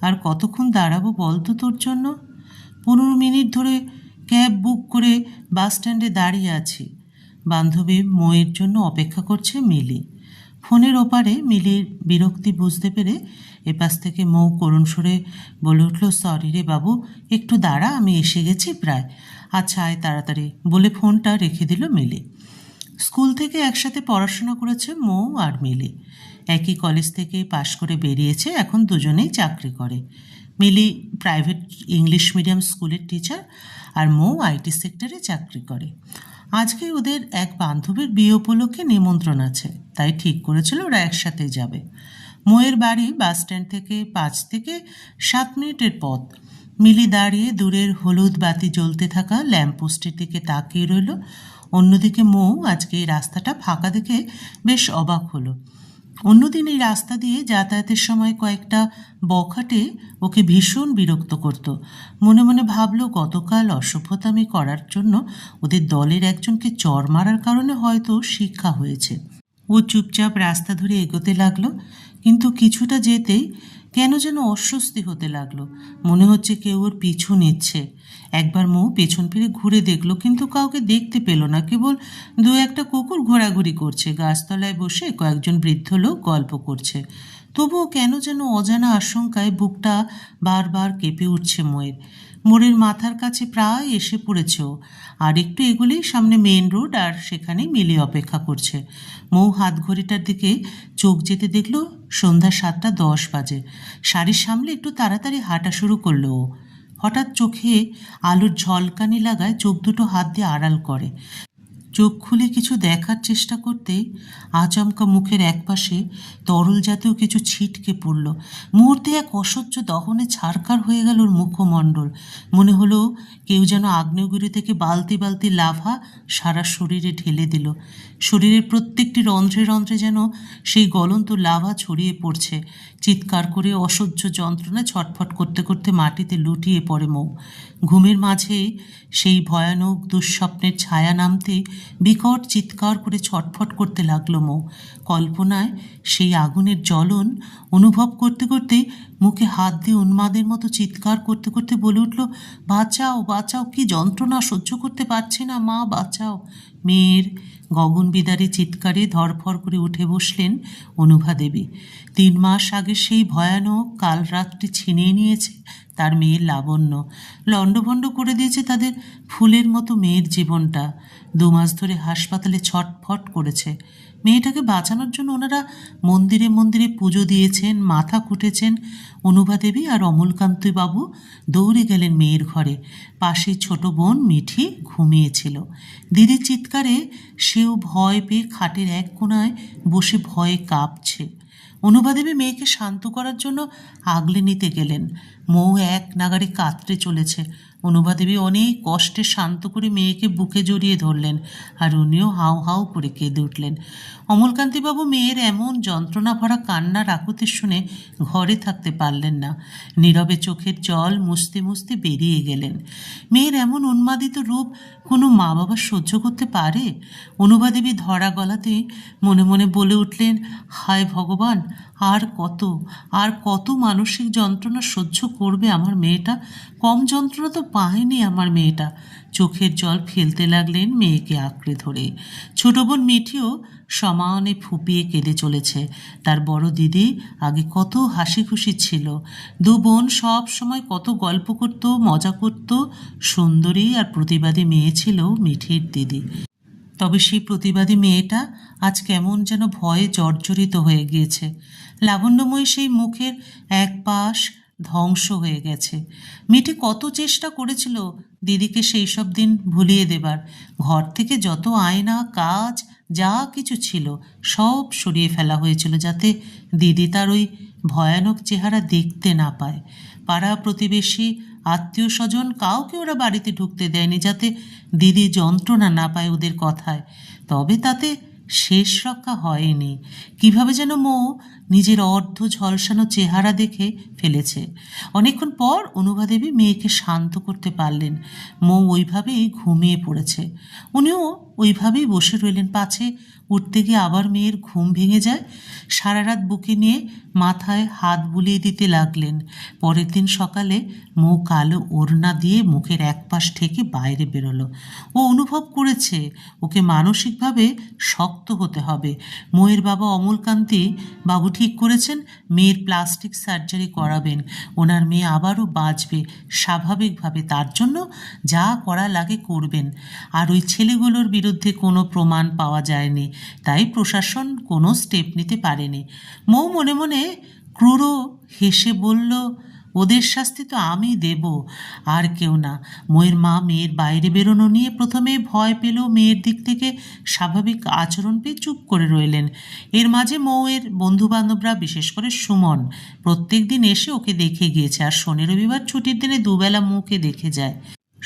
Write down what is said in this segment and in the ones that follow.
আর কতক্ষণ দাঁড়াবো বলতো তোর জন্য? 15 মিনিট ধরে ক্যাব বুক করে বাস স্ট্যান্ডে দাঁড়িয়ে আছি। বান্ধবী ময়ের জন্য অপেক্ষা করছে মিলি। ফোনের ওপারে মিলির বিরক্তি বুঝতে পেরে এপাশ থেকে মৌ করুণ সুরে বলে উঠল, সরি রে বাবু, একটু দাঁড়া, আমি এসে গেছি প্রায়। আচ্ছা আয় তাড়াতাড়ি, বলে ফোনটা রেখে দিল মিলি। স্কুল থেকে একসাথে পড়াশোনা করেছে মৌ আর মিলি। একই কলেজ থেকে পাশ করে বেরিয়েছে, এখন দুজনেই চাকরি করে। মিলি প্রাইভেট ইংলিশ মিডিয়াম স্কুলের টিচার, আর মৌ আইটি সেক্টরে চাকরি করে। আজকে ওদের এক বান্ধবীর বিয়ে উপলক্ষে নিমন্ত্রণ আছে, তাই ঠিক করেছিল ওরা একসাথেই যাবে। মৌয়ের বাড়ি বাস স্ট্যান্ড থেকে 5 থেকে 7 মিনিটের পথ। মিলি দাঁড়িয়ে দূরের হলুদ বাতি জ্বলতে থাকা ল্যাম্পপোস্টের দিকে তাকিয়ে রইল। অন্যদিকে মৌ আজকে এই রাস্তাটা ফাঁকা দেখে বেশ অবাক হলো। অন্যদিন এই রাস্তা দিয়ে যাতায়াতের সময় কয়েকটা বখাটে ওকে ভীষণ বিরক্ত করত। মনে মনে ভাবলো গতকাল অসভ্যতামি করার জন্য ওদের দলের একজনকে চড় মারার কারণে হয়তো শিক্ষা হয়েছে। ও চুপচাপ রাস্তা ধরে এগোতে লাগলো, কিন্তু কিছুটা যেতেই কেন যেন অস্বস্তি হতে লাগলো। মনে হচ্ছে কেউ ওর পিছু নিচ্ছে। একবার মৌ পেছন ফিরে ঘুরে দেখলো, কিন্তু কাউকে দেখতে পেল না। কেবল 2-1টা কুকুর ঘোরাঘুরি করছে, গাছতলায় বসে কয়েকজন বৃদ্ধ লোক গল্প করছে। তবুও কেন যেন অজানা আশঙ্কায় বুকটা বারবার কেঁপে উঠছে ময়ের। মোড়ের মাথার কাছে প্রায় এসে পড়েছে ও। আর একটু এগুলেই সামনে মেন রোড, আর সেখানেই মিলি অপেক্ষা করছে। মৌ হাত ঘড়িটার দিকে চোখ যেতে দেখলো সন্ধ্যা 7টা 10 বাজে। শাড়ির সামলে একটু তাড়াতাড়ি হাঁটা শুরু করলো ও। হঠাৎ চোখে আলোর ঝলকানি লাগায় চোখ দুটো হাত দিয়ে আড়াল করে। চোখ খুলে কিছু দেখার চেষ্টা করতেই আচমকা মুখের একপাশে তরল জাতীয় কিছু ছিটকে পড়ল। মুহূর্তে এক অসহ্য দহনে ছারখার হয়ে গেল ওর মুখমণ্ডল। মনে হলো কেউ যেন আগ্নেয়গিরি থেকে বালতি বালতি লাভা সারা শরীরে ঢেলে দিল। শরীরের প্রত্যেকটি রন্ধ্রে রন্ধ্রে যেন সেই গলন্ত লাভা ছড়িয়ে পড়ছে। চিৎকার করে অসহ্য যন্ত্রণায় ছটফট করতে করতে মাটিতে লুটিয়ে পড়ে মৌ। ঘুমের মাঝে সেই ভয়ানক দুঃস্বপ্নের ছায়া নামতে বিকট চিৎকার করে ছটফট করতে লাগলো মৌ। কল্পনায় সেই আগুনের জ্বলন অনুভব করতে করতে মুখে হাত দিয়ে উন্মাদের মতো চিৎকার করতে করতে বলে উঠল, বাঁচাও বাঁচাও, কি যন্ত্রণা, সহ্য করতে পারছি না মা, বাঁচাও। মেয়ের গগনবিদারী চিৎকারে ধরফর করে উঠে বসলেন অনুভা দেবী। 3 মাস আগে সেই ভয়ানক কাল রাতটি ছিনিয়ে নিয়েছে তার মেয়ের লাবণ্য। লণ্ডভণ্ড করে দিয়েছে তাদের ফুলের মতো মেয়ের জীবনটা। 2 মাস ধরে হাসপাতালে ছটফট করেছে। মেয়েটাকে বাঁচানোর জন্য ওনারা মন্দিরে মন্দিরে পুজো দিয়েছেন, মাথা কুটেছেন। অনুভা দেবী আর অমলকান্ত বাবু দৌড়ে গেলেন মেয়ের ঘরে। পাশে ছোট বোন মিঠি ঘুমিয়েছিল। দিদির চিৎকারে সেও ভয় পেয়ে খাটের এক কোণায় বসে ভয়ে কাঁপছে। অনুভা দেবী মেয়েকে শান্ত করার জন্য আগলে নিতে গেলেন। মৌ এক নাগাড়ে কাতরে চলেছে। অনুভা দেবী অনেক কষ্টে শান্ত করে মেয়েকে বুকে জড়িয়ে ধরলেন, আর উনিও হাউ হাউ করে কেঁদে উঠলেন। অমলকান্তিবাবু মেয়ের এমন যন্ত্রণা ভরা কান্নার আকুতি শুনে ঘরে থাকতে পারলেন না। নীরবে চোখের জল মুছতে মুছতে বেরিয়ে গেলেন। মেয়ের এমন উন্মাদিত রূপ কোনো মা বাবা সহ্য করতে পারে? অনুভা দেবী ধরা গলাতে মনে মনে বলে উঠলেন, হায় ভগবান, আর কত মানসিক যন্ত্রণা সহ্য করবে আমার মেয়েটা? কম যন্ত্রণা তো পায়নি আমার মেয়েটা। চোখের জল ফেলতে লাগলেন মেয়েকে আঁকড়ে ধরে। ছোট বোন মিঠিও সমানে ফুপিয়ে কেঁদে চলেছে। তার বড় দিদি আগে কত হাসি খুশি ছিল। 2 বোন সব সময় কত গল্প করত, মজা করত। সুন্দরী আর প্রতিবাদী মেয়ে ছিল মিঠির দিদি। তবে সেই প্রতিবাদী মেয়েটা আজ কেমন যেন ভয়ে জর্জরিত হয়ে গিয়েছে। লাবণ্যময়ী সেই মুখের এক পাশ ধ্বংস হয়ে গেছে। মিঠি কত চেষ্টা করেছিল দিদিকে সেই সব দিন ভুলিয়ে দেবার। ঘর থেকে যত আয়না কাজ যা কিছু ছিল সব সরিয়ে ফেলা হয়েছিল, যাতে দিদি তার ওই ভয়ানক চেহারা দেখতে না পায়। পাড়া প্রতিবেশী আত্মীয় স্বজন কাউকে ওরা বাড়িতে ঢুকতে দেয়নি, যাতে দিদি যন্ত্রণা না পায় ওদের কথায়। তবে তাতে শেষ রক্ষা হয়নি। কিভাবে যেন মৌ নিজের অর্ধ ঝলসানো চেহারা দেখে ফেলেছে। অনেকক্ষণ পর অনুভা দেবী মেয়েকে শান্ত করতে পারলেন। মৌ ওইভাবেই ঘুমিয়ে পড়েছে। উনিও ওইভাবেই বসে রইলেন, পাছে উঠতে গিয়ে আবার মেয়ের ঘুম ভেঙে যায়। সারা রাত বুকে নিয়ে মাথায় হাত বুলিয়ে দিতে লাগলেন। পরের দিন সকালে মৌ কালো ওড়না দিয়ে মুখের এক পাশ ঠেকে বাইরে বেরোলো। ও অনুভব করেছে ওকে মানসিকভাবে শক্ত হতে হবে। মৌয়ের বাবা অমলকান্তি বাবু ঠিক করেছেন মেয়ের প্লাস্টিক সার্জারি করাবেন। ওনার মেয়ে আবারও বাঁচবে স্বাভাবিকভাবে, তার জন্য যা করা লাগে করবেন। আর ওই ছেলেগুলোর বিরুদ্ধে কোনো প্রমাণ পাওয়া যায়নি, তাই প্রশাসন কোনো স্টেপ নিতে পারেনি। মৌ মনে মনে ক্রূর হেসে বলল, ওদের শাস্তি তো আমি দেব, আর কেউ না। মৌয়ের মা মেয়ের বাইরে বেরোনো নিয়ে প্রথমে ভয় পেলেও মেয়ের দিক থেকে স্বাভাবিক আচরণ পেয়ে চুপ করে রইলেন। এর মাঝে মৌয়ের বন্ধুবান্ধবরা, বিশেষ করে সুমন, প্রত্যেক দিন এসে ওকে দেখে গিয়েছে, আর শনি রবিবার ছুটির দিনে দুবেলা মুখে দেখে যায়।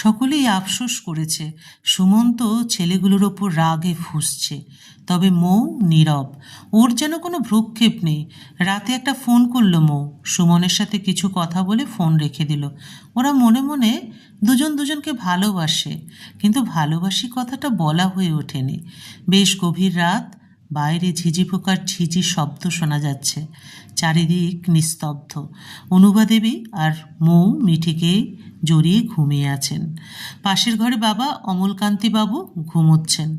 সকলেই আফসোস করেছে। সুমন তো ছেলেগুলোর ওপর রাগে ফুঁসছে, তবে মৌ নীরব। ওর যেন কোনো ভ্রুক্ষেপ নেই। রাতে একটা ফোন করলো মৌ, সুমনের সাথে কিছু কথা বলে ফোন রেখে দিল। ওরা মনে মনে দুজন দুজনকে ভালোবাসে, কিন্তু ভালোবাসি কথাটা বলা হয়ে ওঠেনি। বেশ গভীর রাত, বাইরে ঝিঝি পোকার ঝিঝি শব্দ শোনা যাচ্ছে, চারিদিক নিস্তব্ধ। অনুভা দেবী আর মৌ মিঠিকে জড়িয়ে ঘুমিয়ে আছেন। পাশের ঘরে বাবা অমলকান্তি বাবু ঘুমোচ্ছেন।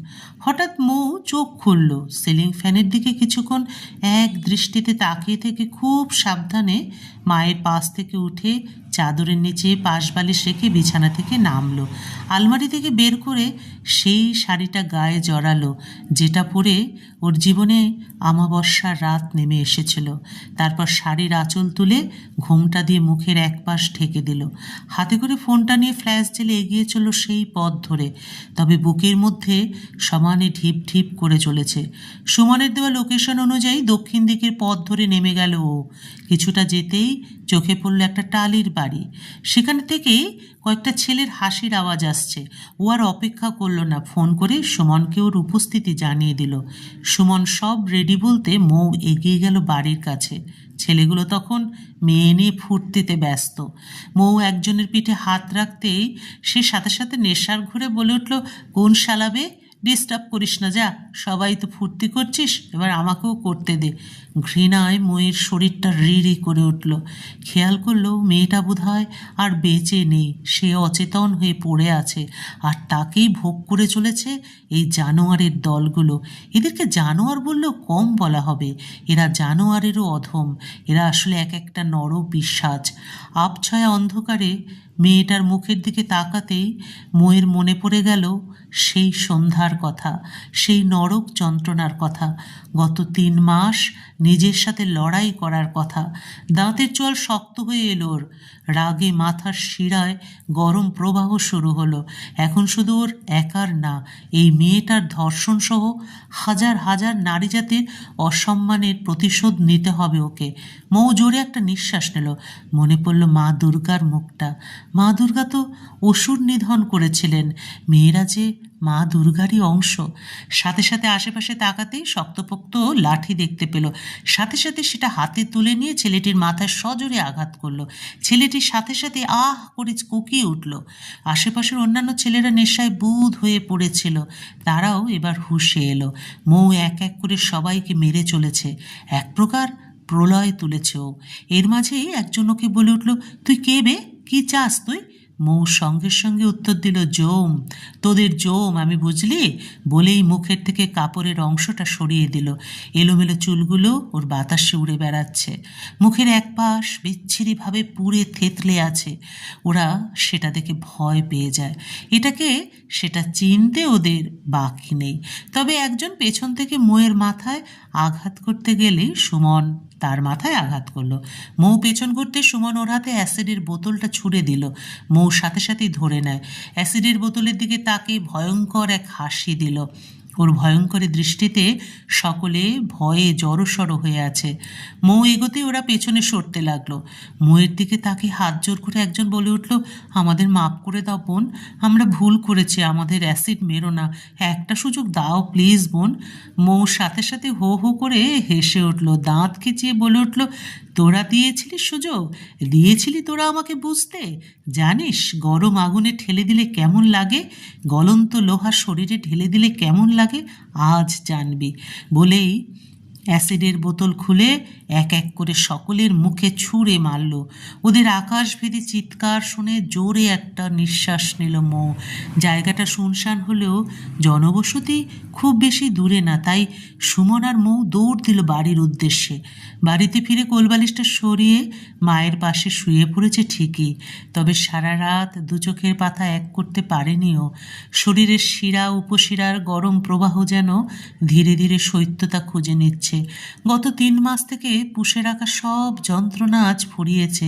হঠাৎ মৌ চোখ খুলল, সিলিং ফ্যানের দিকে কিছুক্ষণ এক দৃষ্টিতে তাকিয়ে থেকে খুব সাবধানে মায়ের পাশ থেকে উঠে চাদরের নিচে পাশ বালিশ রেখে বিছানা থেকে নামলো। আলমারি থেকে বের করে সেই শাড়িটা গায়ে জড়ালো, যেটা পরে ওর জীবনে আমাবস্যার রাত নেমে এসেছিল। তারপর শাড়ির আঁচল তুলে ঘোমটা দিয়ে মুখের এক পাশ ঢেকে দিল। হাতে করে ফোনটা নিয়ে ফ্ল্যাশ জেলে এগিয়ে চলল সেই পথ ধরে। তবে বুকের মধ্যে সমানে ঢিপ ঢিপ করে চলেছে। সুমনের দেওয়া লোকেশন অনুযায়ী দক্ষিণ দিকের পথ ধরে নেমে গেল ও। কিছুটা যেতেই চোখে পড়ল একটা টালির বাড়ি। সেখান থেকেই কয়েকটা ছেলের হাসির আওয়াজ আসছে। ও আর অপেক্ষা করলো না, ফোন করে সুমনকে ওর উপস্থিতি জানিয়ে দিল। সুমন সব রেডি বলতে মৌ এগিয়ে গেল বাড়ির কাছে। ছেলেগুলো তখন মেয়ে নিয়ে ফুর্তিতে ব্যস্ত। মৌ একজনের পিঠে হাত রাখতেই সে সাথে সাথে নেশার ঘুরে বলে উঠল, কোন শালাবে, ডিস্টার্ব করিস না, যা, সবাই তো ফুর্তি করছিস, এবার আমাকেও করতে দে। ঘৃণায় মৌয়ের শরীরটা রি করে উঠল। খেয়াল করলো মেয়েটা বোধহয় আর বেঁচে নেই, সে অচেতন হয়ে পড়ে আছে, আর তাকেই ভোগ করে চলেছে এই জানোয়ারের দলগুলো। এদেরকে জানোয়ার বললেও কম বলা হবে, এরা জানোয়ারেরও অধম। এরা আসলে এক একটা নর পিশাচ। আবছায়া অন্ধকারে মেয়েটার মুখের দিকে তাকাতেই মৌয়ের মনে পড়ে গেল সেই সন্ধ্যার কথা, সেই নরক যন্ত্রণার কথা, গত 3 মাস নিজের সাথে লড়াই করার কথা। দাঁতের চোয়াল শক্ত হয়ে এলো ওর। রাগে মাথার শিরায় গরম প্রবাহ শুরু হলো। এখন শুধু ওর একার না, এই মেয়েটার ধর্ষণ সহ হাজার হাজার নারী জাতির অসম্মানের প্রতিশোধ নিতে হবে ওকে। মৌ জোরে একটা নিঃশ্বাস নিল। মনে পড়ল মা দুর্গার মুখটা। মা দুর্গা তো অসুর নিধন করেছিলেন, মেয়েরা যে মা দুর্গারই অংশ। সাথে সাথে আশেপাশে তাকাতেই শক্তপোক্ত লাঠি দেখতে পেল। সাথে সাথে সেটা হাতে তুলে নিয়ে ছেলেটির মাথায় সজোরে আঘাত করলো। ছেলেটির সাথে সাথে আহ করে কুকিয়ে উঠল। আশেপাশের অন্যান্য ছেলেরা নেশায় বুঁদ হয়ে পড়েছিল, তারাও এবার হুঁশে এলো। মৌ এক এক করে সবাইকে মেরে চলেছে, এক প্রকার প্রলয় তুলেছে ও। এর মাঝেই একজন ওকে বলে উঠল, তুই কে বে, কি চাস তুই? মৌ সঙ্গে সঙ্গে উত্তর দিল, জম, তোদের জম আমি, বুঝলি, বলেই মুখের থেকে কাপড়ের অংশটা সরিয়ে দিল। এলোমেলো চুলগুলো ওর বাতাসে উড়ে বেড়াচ্ছে। মুখের এক পাশ বিচ্ছিরিভাবে পুড়ে থেতলে আছে। ওরা সেটা দেখে ভয় পেয়ে যায়। এটাকে সেটা চিনতে ওদের বাকি নেই। তবে একজন পেছন থেকে মৌয়ের মাথায় আঘাত করতে গেলে সুমন তার মাথায় আঘাত করলো। মৌ পেছন ঘুরতে সুমন ওর হাতে অ্যাসিডের বোতলটা ছুঁড়ে দিল। মৌ সাথে সাথেই ধরে নেয়। অ্যাসিডের বোতলের দিকে তাকে ভয়ঙ্কর এক হাসি দিল। ওর ভয়ঙ্কর দৃষ্টিতে সকলে ভয়ে জড়সড় হয়ে আছে। মৌ এগোতে ওরা পেছনে সরতে লাগলো। মৌয়ের দিকে তাকে হাত জোর করে একজন বলে উঠল, আমাদের মাপ করে দাও বোন, আমরা ভুল করেছি, আমাদের অ্যাসিড মেরো না, একটা সুযোগ দাও প্লিজ বোন। মৌ সাথে সাথে হো হো করে হেসে উঠল, দাঁত খিচিয়ে বলে উঠল, তোরা দিয়েছিলি সুযোগ, দিয়েছিলি তোরা আমাকে বুঝতে। জানিস গরম আগুনে ঠেলে দিলে কেমন লাগে, গলন্ত লোহা শরীরে ঢেলে দিলে কেমন লাগে, আজ জানবি। বলেই অ্যাসিডের বোতল খুলে এক এক করে সকলের মুখে ছুঁড়ে মারল। ওদের আকাশভেদী চিৎকার শুনে জোরে একটা নিঃশ্বাস নিল মৌ। জায়গাটা শুনশান হলেও জনবসতি খুব বেশি দূরে না, তাই সুমন আর মৌ দৌড় দিল বাড়ির উদ্দেশ্যে। বাড়িতে ফিরে কোলবালিশটা সরিয়ে মায়ের পাশে শুয়ে পড়েছে ঠিকই, তবে সারা রাত দু চোখের পাতা এক করতে পারেনিও। শরীরের শিরা উপশিরার গরম প্রবাহ যেন ধীরে ধীরে শৈত্যতা খুঁজে নিচ্ছে। গত 3 মাস থেকে পুষে রাখা সব যন্ত্রণা আজ ফুরিয়েছে।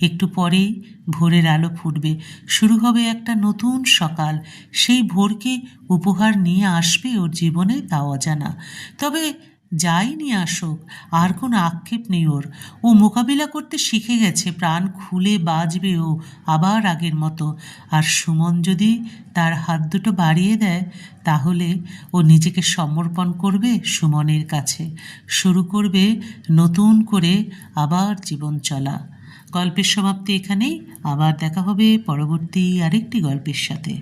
একটু পরেই ভোরের আলো ফুটবে, শুরু হবে একটা নতুন সকাল। সেই ভোরকে উপহার নিয়ে আসবে ওর জীবনে, তা অজানা। তবে যাই নিয়ে আসুক আর কোনো আক্ষেপ নেই ওর। ও মোকাবিলা করতে শিখে গেছে, প্রাণ খুলে বাঁচবে ও আবার আগের মতো। আর সুমন যদি তার হাত দুটো বাড়িয়ে দেয়, তাহলে ও নিজেকে সমর্পণ করবে সুমনের কাছে, শুরু করবে নতুন করে আবার জীবন চলা। গল্পের সমাপ্তি এখানেই। আবার দেখা হবে পরবর্তী আরেকটি গল্পের সাথে।